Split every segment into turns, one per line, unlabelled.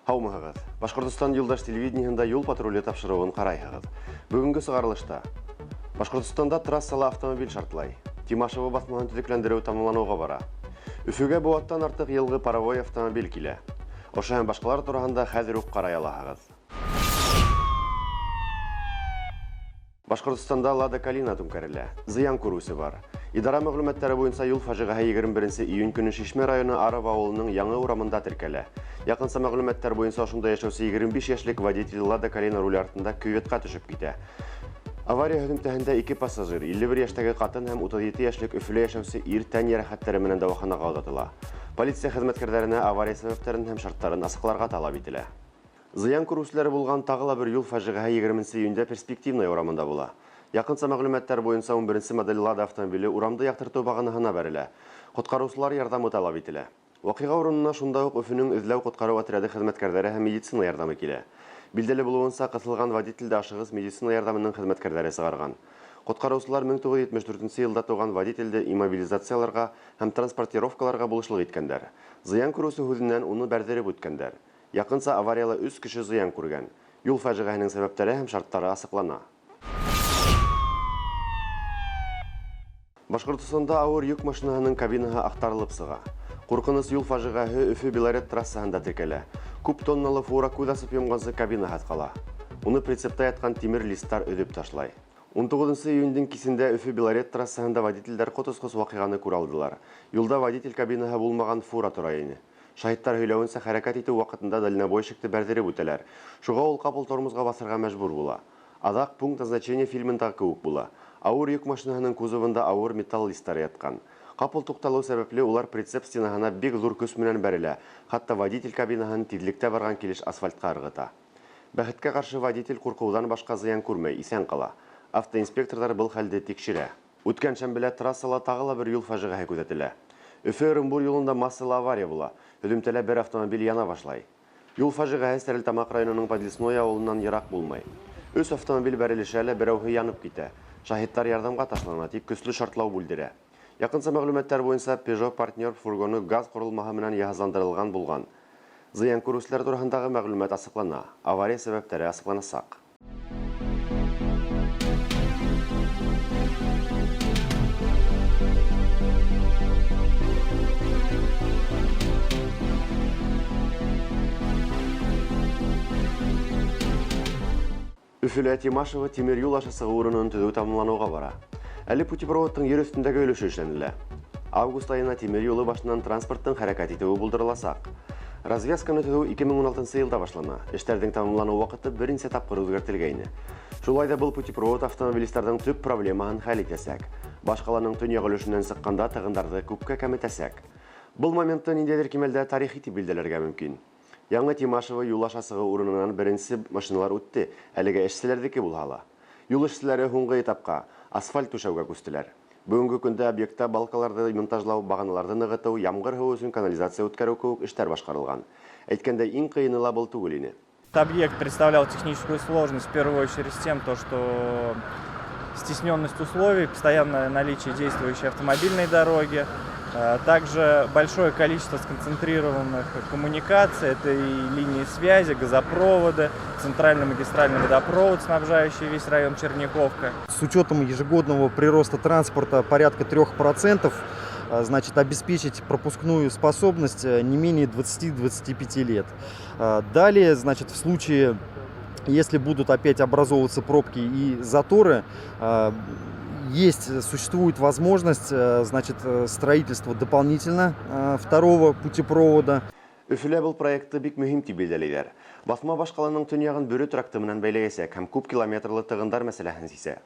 Хаумығығыз. Башқұртыстан Юлдаш телевидениеында юл патрулі тапшырығын қарайығыз. Бүгінгі сығарылышта. Башқұртыстанда трассалы автомобиль шартлай. Тимашева басмағын түзеклендіру тамамлануға бара. Үфіге бұғаттан артық елгі паровой автомобиль келе. Ошайын башқалар тұрағында хәзір ұқ қарай алағыз. Башқұртыстанда Лада Калина түнкәрілі. Зиян күрусі бар. Идара мәгълүматлары буенча юл фажигаһы 21 июнь көне Шишмә районы Арып авылының яңа урамында теркәлә. Якынса мәгълүматлар буенча шунда яшәүче 25 яшьлек водитель Лада Калина руль артында кюветка төшеп китә. Авария һөҗүмтәһендә 2 пассажир, 51 яшьтәге катын һәм 37 яшьлек Өфөлә яшәүче ир тән ярәхәтләре менән дәваханага озатыла. Полиция хезмәткәрләренә авария сәбәпләрен һәм шартларын асыкларга талап ителә. Зыян күрүчеләре булган тагыла бер юл фажигаһы 20 июньдә перспективный урамында була. Якынса мәгълүматлар буенча 11 модель Лада автомобиле урамда яктырту баганаһына бәрелә. Коткаручылар ярдәме талап ителә. Вакыйга урынына шунда ук Өфөнең эзләү коткару отряды хезмәткәрләре һәм медицина ярдәме килә. Билдәле булуынча, кысылган водительдә ашыгыс медицина ярдәменең хезмәткәрләре сыгарган. Коткаручылар 1974 елда туган водительде иммобилизацияларга һәм транспортировкаларга булышлык иткәннәр. Зыян күрүче һүзеннән уны бәрдереп үткәннәр. Якынса аварияла 3 кеше зыян күргән. Юл фаҗигаһының сәбәпләре һәм шартлары асыклана. Башкортстанда авыр йөк машинаһының кабинаһы актарылып сыга. Куркыныс юл фажигаһы Өфө-Белорет трассаһында теркәлә. Күп тонналы фура күз асып йомгансы кабина кала. Уны прицепта яткан тимер листтар өдеп ташлай. 19 июньдән кисендә Өфө-Белорет трассаһында водительләр котоскыс вакыйганы күрә алдылар. Юлда водитель кабинаһы булмаган фура тора иде. Шаһиттар һөйләвенчә, хәрәкәт итү вакытында дальнобойщикты бәрдереп үтәләр. Шуга ул капыл тормозга басырга мәҗбүр була. Адак пункт назначения фильмында кебек була. Авыр йөк машинаһының кузовында авыр металл листтары яткан. Капыл тукталу сәбәпле улар прицеп стенаһына бик зур көч менән бәрелә. Хатта водитель кабинаһын тизлектә барган килеш асфальтка ыргыта. Бәхеткә каршы водитель куркудан башка зыян күрмәй, исән кала. Автоинспекторлар был хәлде тикшерә. Үткән шәмбелә трассала тагыла бер юл фаҗигаһы күзәтелә. Өфө-Оренбур юлында массалы авария була. Һөҗүмтәлә бер автомобиль яна башлай. Юл фаҗигаһы Стәрлетамак районының Подвесной авылыннан ерак булмай. 3 автомобиль бәрелешәле, берәүһе янып китә. Шаһиттар ярдәмгә ташлана, тик көчле шартлау бүлдерә. Якынса мәгълүматлар буенча Peugeot Partner фургоны газ курылмаһы менән яһазландырылган булган. Зыян күрүчеләр турында мәгълүмат асыклана. Авария сәбәпләре асыкланасак. Өфөлә Тимашева тимер юл ашасыгы урынын төзү тамамлануга бара. Әле путепроводтың ер өстендәге өлеше эшләнелә. Август айына тимер юлы башыннан транспорттың хәрәкәт итүе булдырыласак. Развязканы төзү 2016 елда башлана. Эшләрнең тамамлану вакыты беренче тапкыр үзгәртелгән. Шулай да был путепровод автомобилистларның төп проблемаһын хәл итәсәк. Башкаланың төньяк өлешеннән сыкканда тыгындарды күпкә кәметәсәк. Был моментта ниндидер кимәлдә тарихи дип билдәләргә мөмкин. Яңа Тимашева юл ашасыгы урынынан беренче машиналар үтте, әлегә эшчеләрдеке булһала. Юл эшчеләре һуңгы этапка асфальт түшәүгә күстеләр. Бүгенге көндә объектта балкаларды монтажлау, баганаларны ныгыту, ямгыр һавы өчен канализация үткәрү кебек эшләр башкарылган. Әйткәндә, иң кыены ла был түгел иде.
Этот объект представлял техническую сложность в первую очередь с тем, что стесненность условий, постоянное наличие действующей автомобильной дороги, также большое количество сконцентрированных коммуникаций, это и линии связи, газопроводы, центральный магистральный водопровод, снабжающий весь район Черняховка.
С учетом ежегодного прироста транспорта порядка 3%, значит, обеспечить пропускную способность не менее 20-25 лет. Далее, значит, в случае, если будут опять образовываться пробки и заторы, существует возможность, значит, строительства дополнительно второго путепровода.
Өфөлә был проекты бик мөһим дип билдәлиләр. Басма башкаланың төньягын бөрү тракты менән бәйләгәсәк һәм күп километрлы тыгындар мәсьәләсен сисә.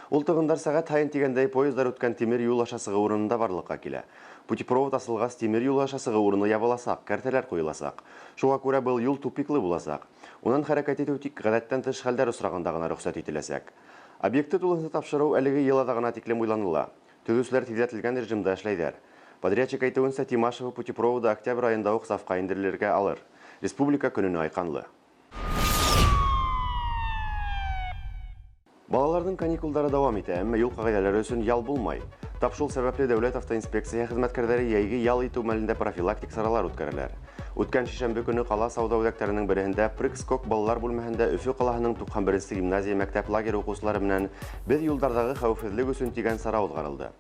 Ул тыгындар сәгать һайын тигәндәй поездар үткән тимер юл ашасыгы урынында барлыкка килә. Путепровод асылгас тимер юл ашасыгы урыны ябыласак, кәртәләр куеласак. Шуңа күрә был юл тупиклы буласак. Унан хәрәкәт итү тик гадәттән тыш хәлдәр осраганда гына рөхсәт ителәсәк. Объектты тулысынча тапшыру әлеге елда гына тиклем уйланыла. Төзүчеләр тизәтелгән режимда эшләйдәр. Подрядчик әйтүенчә, Тимашева путепроводы октябрь айында ук сафка индерелергә алыр. Республика көненә айканлы. Балаларның каникулдары дәвам итә, әмма юл кагыйдәләре өчен ял булмай. Тап шул сәбәпле дәүләт автоинспекция хезмәткәрләре яйгы ял итү мәлендә профилактик саралар үткәрәләр. Үткән шишәмбе көне кала сауда үзәкләренең берендә Прыг-Скок балалар бүлмәһендә Өфе калаһының 91-нче гимназия мәктәп лагере укучылары белән без юлдардагы хәвефсезлек өчен тигән сарау узгарылды.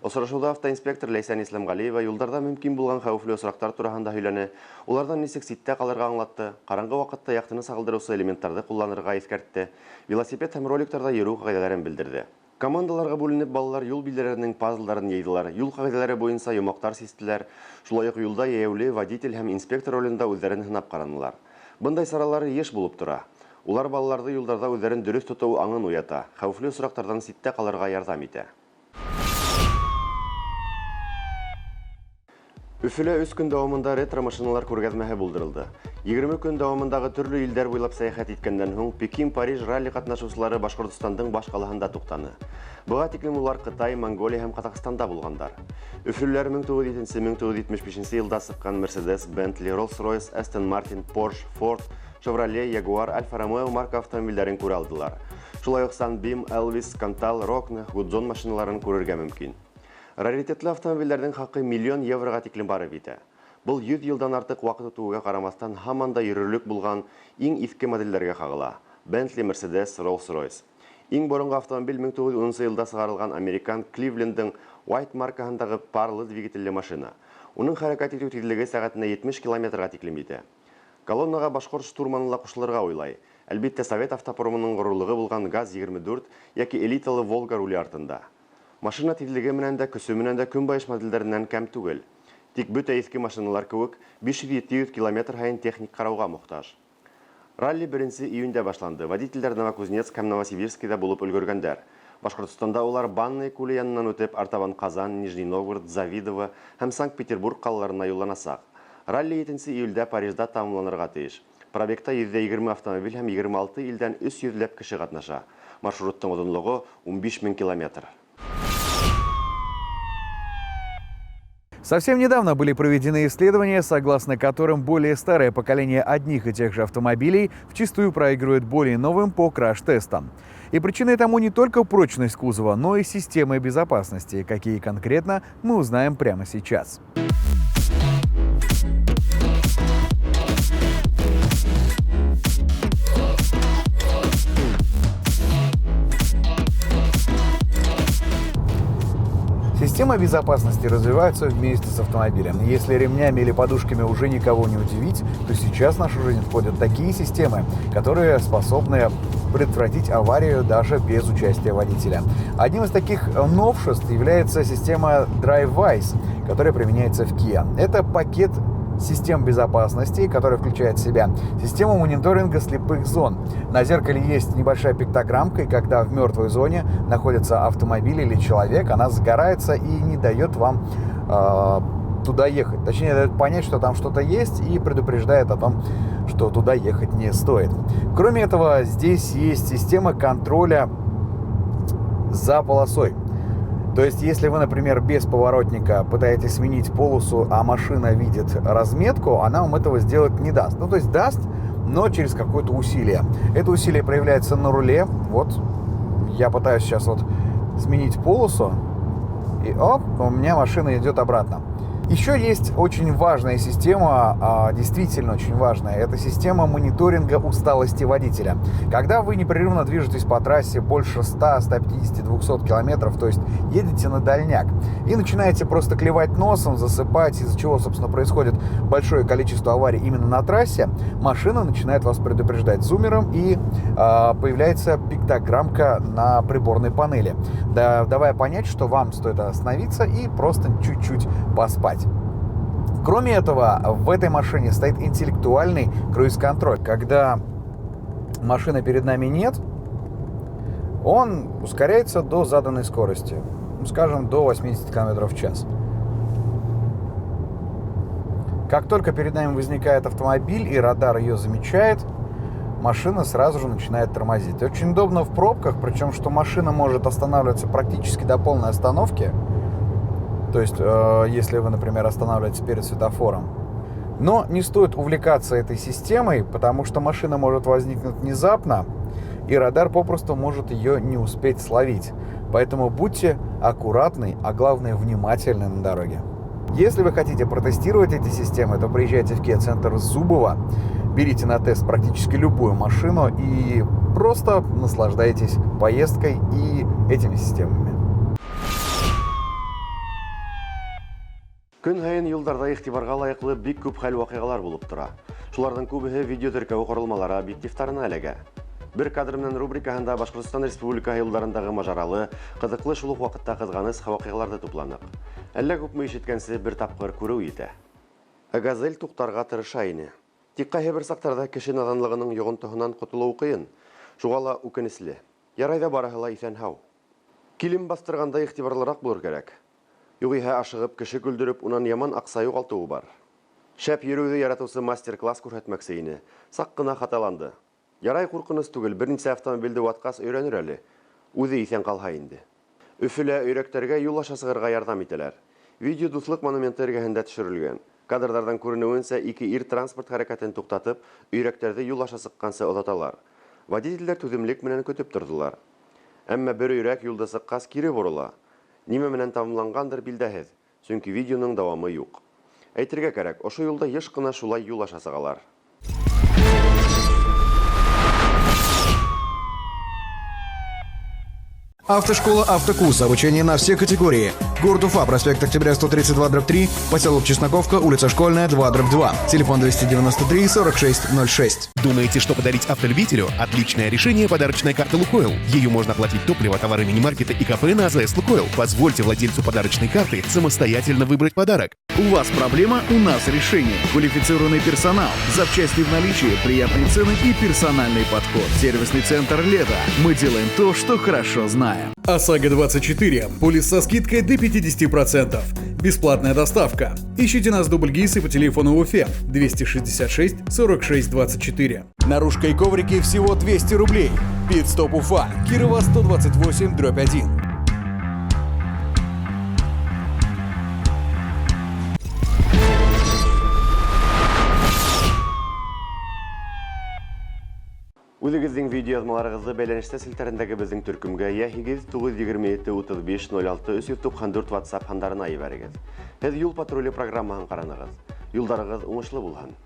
Очрашуда автоинспектор Ләйсән Исламгалиева юлдарда мөмкин булган хәвефле очраклар турында һөйләне. Улардан ничек ситтә калырга аңлатты, караңгы вакытта яктыны сагылдыручы элементларны кулланырга искәртте, велосипед һәм роликларда йөрү кагыйдәләрен белдерде. Командаларга бүленеп балалар юл билгеләренең пазлларын яйдылар, юл кагыйдәләре буенча йомактар систеләр, шулай ук юлда яәүле водитель һәм инспектор ролендә үзләрен сынап каранылар. Бындай саралар еш булып тора. Улар балаларды юлдарда үзләрен дөрес тоту аңын уята, хәвефле очраклардан ситтә калырга ярдәм итә. Өфөлә 3 көн дәвамында ретро машиналар күргәзмәһе булдырылды. 20 көн дәвамындагы төрле илдәр буйлап сәяхәт иткәннән соң Пекин-Париж ралли катнашучылары Башкортстандың баш калаһында туктаны. Буга тиклем улар Кытай, Монголия һәм Казакстанда булгандар. Өфөлләр 1907-1975 елда сыккан Mercedes, Bentley, Rolls-Royce, Aston Martin, Porsche, Ford, Chevrolet, Jaguar, Alfa Romeo марка автомобильләрен күрә алдылар. Шулай ук Sunbeam, Elvis, Cantal, Rockne, Guzon машиналарын күрергә мөмкин. Раритетлы автомобильләрнең хакы миллион еврога тиклем барып итә. Бұл 100 елдан артык вакыт үтүгә карамастан һаман да йөрерлек булган иң иске модельләргә кагыла. Bentley, Mercedes, Rolls-Royce. Иң борынгы автомобиль 1910 елда сыгарылган американ Кливлендның White маркаһындагы парлы двигательле машина. Уның хәрәкәт итү тизлеге сәгатенә 70 км/га тиклем итә. Колоннага башкорт штурманына кушылырга уйлай. Әлбәттә, Совет автопромының горурлыгы булган ГАЗ-24 яки элиталы Волга руле артында. Машина тизлеге менән дә, көсө менән дә көнбайыш модельләреннән кәм түгел. Тик бөтә иске машиналар кебек 500-700 км һайын техник карауга мохтаж. Ралли 1 июньдә башланды. Водительләр Новокузнецк һәм Новосибирскида булып өлгергәннәр. Башкортстанда улар Банный күле яныннан үтеп, артабан Казан, Нижний Новгород, Завидово һәм Санкт-Петербург калаларына юлланасак. Ралли 7 июльдә Парижда тамамланырга тиеш. Пробегта 120 автомобиль һәм 26 илдән 300 кеше катнаша. Маршруттың озынлыгы 15 000 км.
Совсем недавно были проведены исследования, согласно которым более старое поколение одних и тех же автомобилей вчистую проигрывает более новым по краш-тестам. И причиной тому не только прочность кузова, но и системы безопасности. Какие конкретно, мы узнаем прямо сейчас. Система безопасности развивается вместе с автомобилем. Если ремнями или подушками уже никого не удивить, то сейчас в нашу жизнь входят такие системы, которые способны предотвратить аварию даже без участия водителя. Одним из таких новшеств является система DriveWise, которая применяется в Kia. Это пакет систем безопасности, который включает в себя систему мониторинга слепых зон. На зеркале есть небольшая пиктограммка, и когда в мертвой зоне находится автомобиль или человек, она загорается и не дает вам туда ехать. Точнее, дает понять, что там что-то есть, и предупреждает о том, что туда ехать не стоит. Кроме этого, здесь есть система контроля за полосой. То есть, если вы, например, без поворотника пытаетесь сменить полосу, а машина видит разметку, она вам этого сделать не даст. Ну, то есть даст, но через какое-то усилие. Это усилие проявляется на руле. Вот, я пытаюсь сейчас вот сменить полосу, и оп, у меня машина идет обратно. Еще есть очень важная система, действительно очень важная. Это система мониторинга усталости водителя. Когда вы непрерывно движетесь по трассе больше 100, 150, 200 километров, то есть едете на дальняк, и начинаете просто клевать носом, засыпать, из-за чего, собственно, происходит большое количество аварий именно на трассе, машина начинает вас предупреждать зуммером, и появляется пиктограммка на приборной панели, давая понять, что вам стоит остановиться и просто чуть-чуть поспать. Кроме этого, в этой машине стоит интеллектуальный круиз-контроль. Когда машины перед нами нет, он ускоряется до заданной скорости, скажем, до 80 км в час. Как только перед нами возникает автомобиль и радар ее замечает, машина сразу же начинает тормозить. Очень удобно в пробках, причем что машина может останавливаться практически до полной остановки. То есть, если вы, например, останавливаетесь перед светофором. Но не стоит увлекаться этой системой, потому что машина может возникнуть внезапно, и радар попросту может ее не успеть словить. Поэтому будьте аккуратны, а главное внимательны на дороге. Если вы хотите протестировать эти системы, то приезжайте в Kia Центр Зубова, берите на тест практически любую машину и просто наслаждайтесь поездкой и этими системами.
Көн һайын юлдарда игътибарга лайыклы бик күп хәл вакыйгалар булып тора. Шулардан күбеһе видео теркәү корылмалары объективтарына эләгә. Бер кадр менән рубрикаһында Башкортстан Республика юлдарындагы мажаралы, кызыклы шул ук вакытта кызганыч вакыйгаларды тупланык. Әллә күпме ишеткәнсе бер тапкыр күрү итә. Газель туктарга тырыша ине. Тик кайһы бер сактарда кеше наданлыгының йогынтыһынан котылу кыен. Шугала үкенечле. Ярай да барыһы ла исән-һау. Килем бастырганда игътибарлырак булыр кирәк. Югыйһә ашыгып кеше күлдереп, унан яман акса югалтуы бар. Шәп йөрүҙе яратыусы мастер-класс күрһәтмәксе ине. Саҡ ҡына хаталанды. Ярай ҡурҡыныс түгел, бер нисә автомобилде ватҡас өйрәнер әле. Үҙе иҫән ҡалһа инде. Өфөлә өйрәктәргә юл аша сығырға ярҙам итәләр. Видео дуҫлыҡ монументы эргәһендә төшөрөлгән. Кадрҙарҙан күренеүенсә, ике ир транспорт хәрәкәтен туҡтатып, өйрәктәрҙе юл аша сыҡҡансы оҙаталар. Водителдәр түҙемлек менән көтөп торҙолар. Әммә бер өйрәк юлда сыҡҡас кире борола. Нимә менән тамамланғандыр билдәһеҙ, сөнки видеоның дауамы юҡ. Әйтергә кәрәк, ошо юлда йыш ҡына шулай юл аша сығалар.
Автошкола «Автокурс». Обучение на все категории. Город Уфа, проспект Октября 132/3, поселок Чесноковка, улица Школьная, 2/2. Телефон 293 4606.
Думаете, что подарить автолюбителю? Отличное решение — подарочная карта «Лукойл». Ее можно оплатить топливо, товары мини-маркета и кафе на АЗС «Лукойл». Позвольте владельцу подарочной карты самостоятельно выбрать подарок.
У вас проблема, у нас решение. Квалифицированный персонал, запчасти в наличии, приятные цены и персональный подход. Сервисный центр «Лето». Мы делаем то, что хорошо знаем.
ОСАГО-24. Полис со скидкой до 50%. Бесплатная доставка. Ищите нас в Дубльгисе по телефону в Уфе 266 46 24. Наружка и коврики всего 200 рублей. Питстоп Уфа. Кирова 128/1.
Үзегезнең видео язмаларыгызды бәйләнештә селтәрендәге безнең төркемгә я 8927-35-06-394 WhatsApp һандарына ебәрегез. Һез юл патруле программаһын караныгыз. Юлдарыгыз уңышлы булһын.